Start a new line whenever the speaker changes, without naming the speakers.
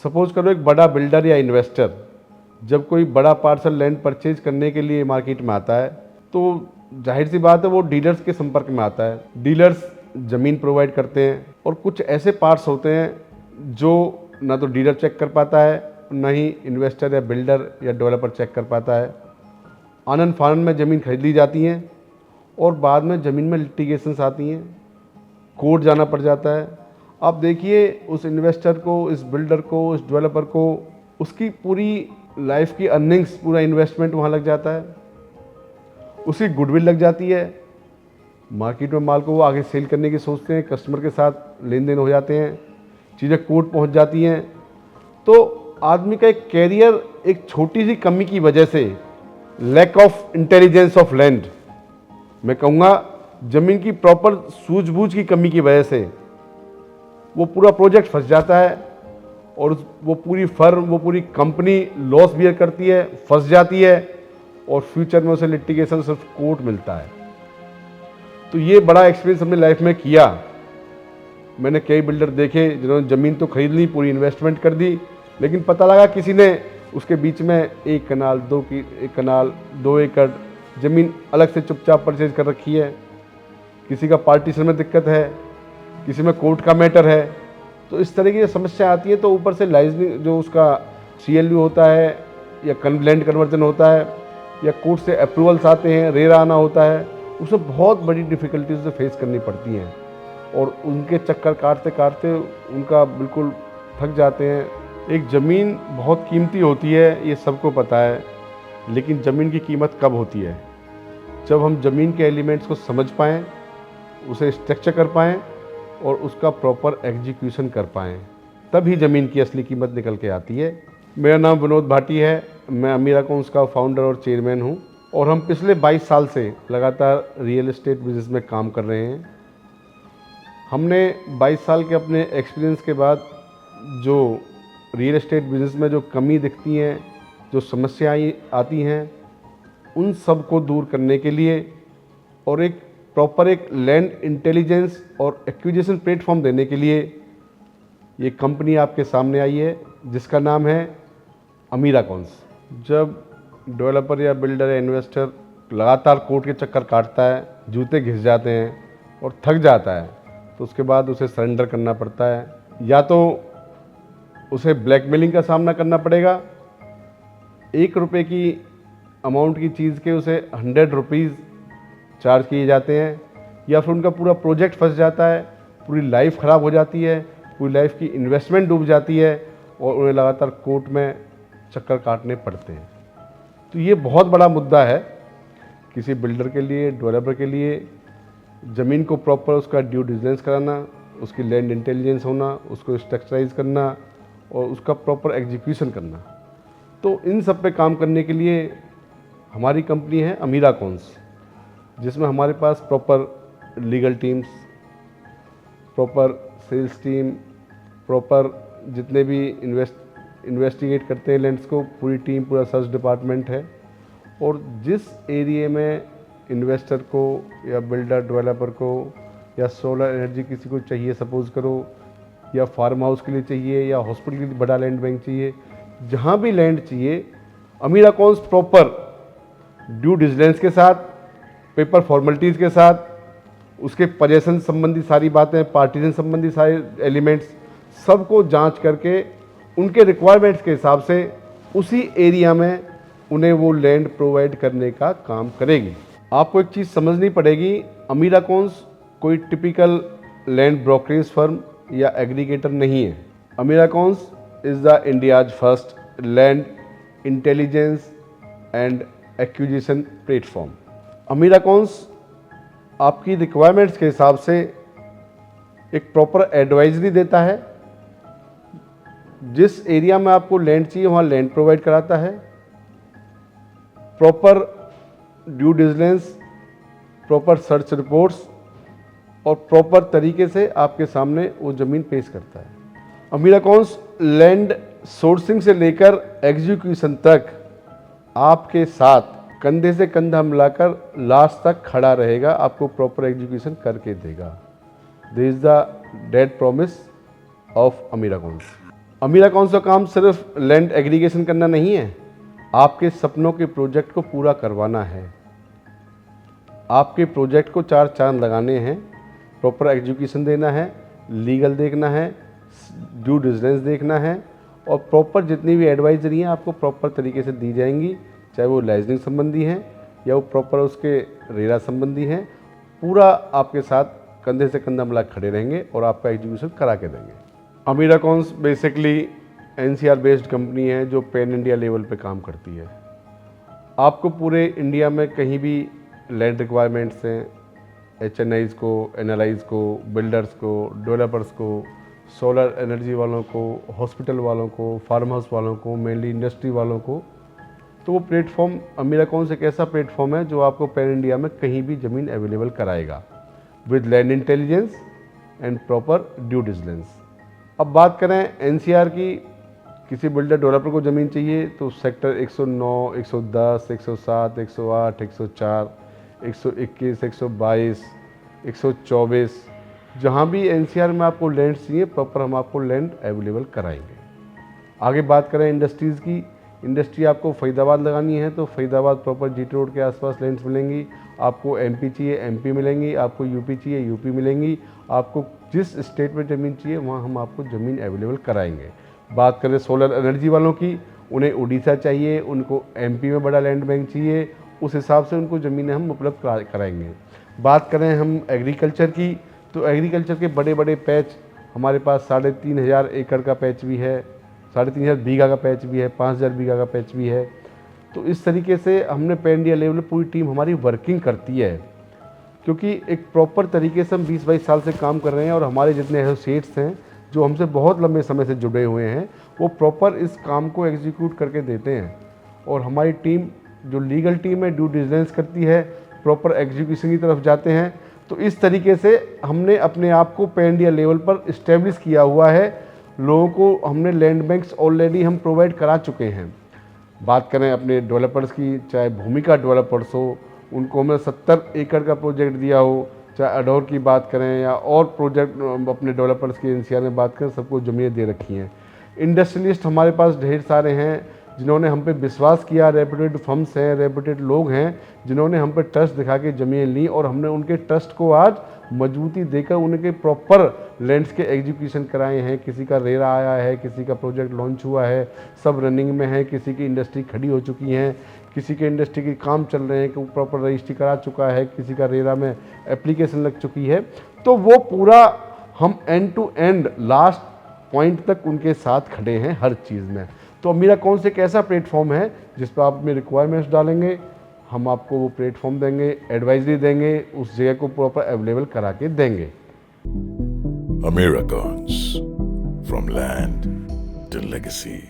Suppose करो एक बड़ा बिल्डर या इन्वेस्टर जब कोई बड़ा पार्सल लैंड परचेज करने के लिए मार्केट में आता है तो जाहिर सी बात है वो डीलर्स के संपर्क में आता है। डीलर्स ज़मीन प्रोवाइड करते हैं और कुछ ऐसे पार्ट्स होते हैं जो ना तो डीलर चेक कर पाता है, ना ही इन्वेस्टर या बिल्डर या डेवलपर चेक कर पाता है। आनन फानन में ज़मीन खरीद ली जाती हैं और बाद में ज़मीन में लिटिगेशंस आती हैं, कोर्ट जाना पड़ जाता है। आप देखिए उस इन्वेस्टर को, इस बिल्डर को, उस डेवलपर को उसकी पूरी लाइफ की अर्निंग्स, पूरा इन्वेस्टमेंट वहाँ लग जाता है, उसकी गुडविल लग जाती है। मार्केट में माल को वो आगे सेल करने की सोचते हैं, कस्टमर के साथ लेन देन हो जाते हैं, चीज़ें कोर्ट पहुँच जाती हैं। तो आदमी का एक कैरियर एक छोटी सी कमी की वजह से, lack of intelligence of land, मैं कहूँगा ज़मीन की प्रॉपर सूझबूझ की कमी की वजह से वो पूरा प्रोजेक्ट फंस जाता है और वो पूरी फर्म, वो पूरी कंपनी लॉस बियर करती है, फंस जाती है और फ्यूचर में उसे लिटिगेशन सिर्फ कोर्ट मिलता है। तो ये बड़ा एक्सपीरियंस हमने लाइफ में किया। मैंने कई बिल्डर देखे जिन्होंने ज़मीन तो खरीद ली, पूरी इन्वेस्टमेंट कर दी, लेकिन पता लगा किसी ने उसके बीच में 1 कनाल 2 एकड़ ज़मीन अलग से चुपचाप परचेज कर रखी है। किसी का पार्टीशन में दिक्कत है, किसी में कोर्ट का मैटर है। तो इस तरह की समस्या आती है तो ऊपर से लाइसेंस जो उसका CLU होता है या लैंड कन्वर्जन होता है या कोर्ट से अप्रूवल्स आते हैं, रेरा आना होता है, उसमें बहुत बड़ी डिफ़िकल्टीज से फेस करनी पड़ती हैं और उनके चक्कर काटते काटते उनका बिल्कुल थक जाते हैं। एक ज़मीन बहुत कीमती होती है, ये सबको पता है, लेकिन ज़मीन की कीमत कब होती है? जब हम ज़मीन के एलिमेंट्स को समझ पाएँ, उसे स्ट्रक्चर कर पाएँ और उसका प्रॉपर एग्जीक्यूशन कर पाएँ, तभी ज़मीन की असली कीमत निकल के आती है। मेरा नाम विनोद भाटी है, मैं अमीरा अकाउंट्स का फाउंडर और चेयरमैन हूँ और हम पिछले 22 साल से लगातार रियल एस्टेट बिज़नेस में काम कर रहे हैं। हमने 22 साल के अपने एक्सपीरियंस के बाद जो रियल एस्टेट बिज़नेस में जो कमी दिखती हैं, जो समस्याएं आती हैं, उन सब को दूर करने के लिए और एक प्रॉपर एक लैंड इंटेलिजेंस और एक्विजिशन प्लेटफॉर्म देने के लिए ये कंपनी आपके सामने आई है जिसका नाम है अमीरा अकाउंट्स। जब डेवलपर या बिल्डर या इन्वेस्टर लगातार कोर्ट के चक्कर काटता है, जूते घिस जाते हैं और थक जाता है, तो उसके बाद उसे सरेंडर करना पड़ता है। या तो उसे ब्लैकमेलिंग का सामना करना पड़ेगा, 1 रुपये की अमाउंट की चीज़ के उसे 100 रुपीज़ चार्ज किए जाते हैं, या फिर उनका पूरा प्रोजेक्ट फंस जाता है, पूरी लाइफ ख़राब हो जाती है, पूरी लाइफ की इन्वेस्टमेंट डूब जाती है और उन्हें लगातार कोर्ट में चक्कर काटने पड़ते हैं। तो ये बहुत बड़ा मुद्दा है किसी बिल्डर के लिए, डेवलपर के लिए। ज़मीन को प्रॉपर उसका ड्यू डिलिजेंस कराना, उसकी लैंड इंटेलिजेंस होना, उसको स्ट्रक्चराइज करना और उसका प्रॉपर एग्जीक्यूशन करना। तो इन सब पे काम करने के लिए हमारी कंपनी है अमीरा अकाउंट्स, जिसमें हमारे पास proper legal teams, proper sales team, proper जितने भी इन्वेस्टिगेट करते हैं लैंड्स को, पूरी टीम, पूरा सर्च डिपार्टमेंट है। और जिस एरिया में इन्वेस्टर को या बिल्डर डेवलपर को या सोलर एनर्जी किसी को चाहिए, सपोज करो, या फार्म हाउस के लिए चाहिए या हॉस्पिटल के लिए बड़ा लैंड बैंक चाहिए, जहाँ भी लैंड चाहिए, अमीरा अकाउंट्स प्रॉपर ड्यू डिलिजेंस के साथ, पेपर फॉर्मेलिटीज़ के साथ, उसके पजेशन संबंधी सारी बातें, पार्टीशन संबंधी सारे एलिमेंट्स, सबको जांच करके उनके रिक्वायरमेंट्स के हिसाब से उसी एरिया में उन्हें वो लैंड प्रोवाइड करने का काम करेगी। आपको एक चीज़ समझनी पड़ेगी, अमीरा अकाउंट्स कोई टिपिकल लैंड ब्रोकरेज फर्म या एग्रीगेटर नहीं है। Amira accounts is the India's first land intelligence and acquisition platform. Amira accounts आपकी रिक्वायरमेंट्स के हिसाब से एक प्रॉपर एडवाइजरी देता है। जिस एरिया में आपको लैंड चाहिए वहाँ लैंड प्रोवाइड कराता है, proper due diligence, proper search reports और प्रॉपर तरीके से आपके सामने वो ज़मीन पेश करता है। अमीरा अकाउंट्स लैंड सोर्सिंग से लेकर एग्जीक्यूशन तक आपके साथ कंधे से कंधा मिलाकर लास्ट तक खड़ा रहेगा, आपको प्रॉपर एग्जीक्यूशन करके देगा। This is the date promise of Amira accounts. Amira कौन सा काम सिर्फ लैंड एग्रीगेशन करना नहीं है, आपके सपनों के प्रोजेक्ट को पूरा करवाना है। आपके प्रोजेक्ट को 4 चांद लगाने हैं, प्रॉपर एग्जीक्यूशन देना है, लीगल देखना है, ड्यू डिलिजेंस देखना है और प्रॉपर जितनी भी एडवाइजरी हैं आपको प्रॉपर तरीके से दी जाएंगी, चाहे वो लाइसेंसिंग संबंधी हैं या वो प्रॉपर उसके रेरा संबंधी हैं। पूरा आपके साथ कंधे से कंधा मिला खड़े रहेंगे और आपका एग्जीक्यूशन करा के देंगे। अमीरा कॉन्स बेसिकली एनसीआर बेस्ड कंपनी है जो पैन इंडिया लेवल पे काम करती है। आपको पूरे इंडिया में कहीं भी लैंड रिक्वायरमेंट्स हैं, HNIs को, NRIs को, बिल्डर्स को, डेवलपर्स को, सोलर एनर्जी वालों को, हॉस्पिटल वालों को, फार्म हाउस वालों को, मेनली इंडस्ट्री वालों को, तो वो प्लेटफॉर्म अमीरा कॉन्स एक ऐसा प्लेटफॉर्म है जो आपको पैन इंडिया में कहीं भी ज़मीन अवेलेबल कराएगा with land intelligence and proper due diligence. अब बात करें एनसीआर की, किसी बिल्डर डेवलपर को ज़मीन चाहिए तो सेक्टर 109, 110, 107, 108, 104, 121, 122, 124, जहाँ भी एनसीआर में आपको लैंड चाहिए प्रॉपर हम आपको लैंड अवेलेबल कराएंगे। आगे बात करें इंडस्ट्रीज़ की, इंडस्ट्री आपको फरीदाबाद लगानी है तो फरीदाबाद प्रॉपर GT रोड के आसपास लैंड्स मिलेंगी। आपको MP चाहिए MP मिलेंगी, आपको UP चाहिए UP मिलेंगी, आपको जिस स्टेट में ज़मीन चाहिए वहाँ हम आपको ज़मीन अवेलेबल कराएंगे। बात करें सोलर एनर्जी वालों की, उन्हें उड़ीसा चाहिए, उनको MP में बड़ा लैंड बैंक चाहिए, उस हिसाब से उनको ज़मीनें हम उपलब्ध कराएंगे। बात करें हम एग्रीकल्चर की, तो एग्रीकल्चर के बड़े बड़े पैच हमारे पास 3,500 एकड़ का पैच भी है, 3,500 बीघा का पैच भी है, 5,000 बीघा का पैच भी है। तो इस तरीके से हमने पैन इंडिया लेवल पर पूरी टीम हमारी वर्किंग करती है, क्योंकि एक प्रॉपर तरीके से हम 20-22 साल से काम कर रहे हैं और हमारे जितने एसोसिएट्स हैं जो हमसे बहुत लंबे समय से जुड़े हुए हैं वो प्रॉपर इस काम को एग्जीक्यूट करके देते हैं। और हमारी टीम जो लीगल टीम है ड्यू डिलिजेंस करती है, प्रॉपर एग्जीक्यूशन की तरफ जाते हैं। तो इस तरीके से हमने अपने आप को पैन इंडिया लेवल पर इस्टेब्लिश किया हुआ है। लोगों को हमने लैंड बैंक्स ऑलरेडी हम प्रोवाइड करा चुके हैं। बात करें अपने डेवलपर्स की, चाहे भूमिका डेवलपर्स हो, उनको हमने 70 एकड़ का प्रोजेक्ट दिया हो, चाहे अडोर की बात करें या और प्रोजेक्ट अपने डेवलपर्स की एनसीआर में बात करें, सबको ज़मीनें दे रखी हैं। इंडस्ट्रियलिस्ट हमारे पास ढेर सारे हैं जिन्होंने हम पे विश्वास किया, रेपुटेड फर्म्स हैं, रेपुटेड लोग हैं जिन्होंने हम पे ट्रस्ट दिखा के ज़मीन ली और हमने उनके ट्रस्ट को आज मजबूती देकर उनके प्रॉपर लैंड्स के एग्जीक्यूशन कराए हैं। किसी का रेरा आया है, किसी का प्रोजेक्ट लॉन्च हुआ है, सब रनिंग में है, किसी की इंडस्ट्री खड़ी हो चुकी हैं, किसी के इंडस्ट्री के काम चल रहे हैं कि प्रॉपर रजिस्ट्री करा चुका है, किसी का रेरा में एप्लीकेशन लग चुकी है। तो वो पूरा हम end to end last point तक उनके साथ खड़े हैं हर चीज़ में। तो अमीरा कौन से एक ऐसा प्लेटफॉर्म है जिस पर आप अपने रिक्वायरमेंट्स डालेंगे, हम आपको वो प्लेटफॉर्म देंगे, एडवाइजरी देंगे, उस जगह को प्रॉपर अवेलेबल करा के देंगे।
Amiracons, from land to legacy.